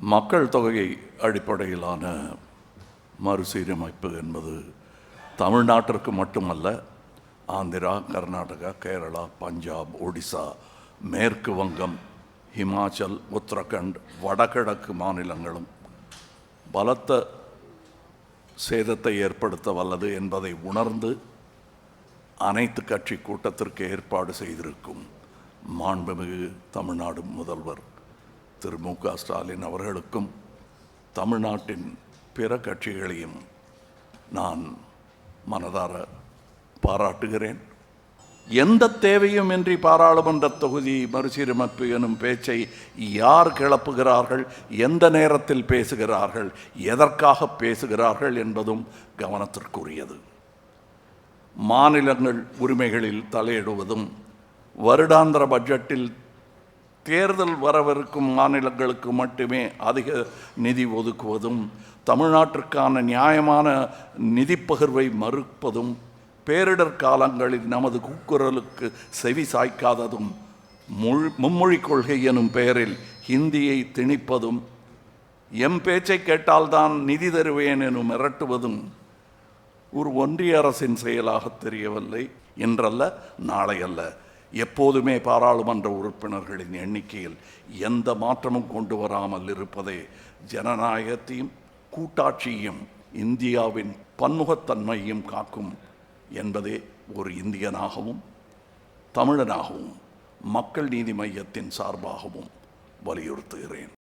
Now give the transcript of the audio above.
மக்கள் தொகை அடிப்படையிலான மறுசீரமைப்பு என்பது தமிழ்நாட்டிற்கு மட்டுமல்ல, ஆந்திரா, கர்நாடகா, கேரளா, பஞ்சாப், ஒடிசா, மேற்கு வங்கம், ஹிமாச்சல், உத்தரகண்ட், வடகிழக்கு மாநிலங்களும் பலத்த சேதத்தை ஏற்படுத்த வல்லது என்பதை உணர்ந்து அனைத்து கட்சி கூட்டத்திற்கு ஏற்பாடு செய்திருக்கும் மாண்புமிகு தமிழ்நாடு முதல்வர் திரு மு.க. ஸ்டாலின் அவர்களுக்கும் தமிழ்நாட்டின் பிற கட்சிகளையும் நான் மனதார பாராட்டுகிறேன். எந்த தேவையும் இன்றி பாராளுமன்ற தொகுதி மறுசீரமைப்பு எனும் பேச்சை யார் கிளப்புகிறார்கள், எந்த நேரத்தில் பேசுகிறார்கள், எதற்காக பேசுகிறார்கள் என்பதும் கவனத்திற்குரியது. மாநிலங்கள் உரிமைகளில் தலையிடுவதும், வருடாந்திர பட்ஜெட்டில் தேர்தல் வரவிருக்கும் மாநிலங்களுக்கு மட்டுமே அதிக நிதி ஒதுக்குவதும், தமிழ்நாட்டிற்கான நியாயமான நிதி பகிர்வை மறுப்பதும், பேரிடர் காலங்களில் நமது கூக்குரலுக்கு செவி சாய்க்காததும், மும்மொழி கொள்கை எனும் பெயரில் ஹிந்தியை திணிப்பதும், எம் பேச்சை கேட்டால்தான் நிதி தருவேன் எனும் மிரட்டுவதும் ஒரு ஒன்றிய அரசின் செயலாக தெரியவில்லை. இன்றல்ல, நாளை அல்ல, எப்போதுமே பாராளுமன்ற உறுப்பினர்களின் எண்ணிக்கையில் எந்த மாற்றமும் கொண்டு வராமல் இருப்பதே ஜனநாயகத்தையும் கூட்டாட்சியையும் இந்தியாவின் பன்முகத்தன்மையும் காக்கும் என்பதே ஒரு இந்தியனாகவும் தமிழனாகவும் மக்கள் நீதி மையத்தின் சார்பாகவும் வலியுறுத்துகிறேன்.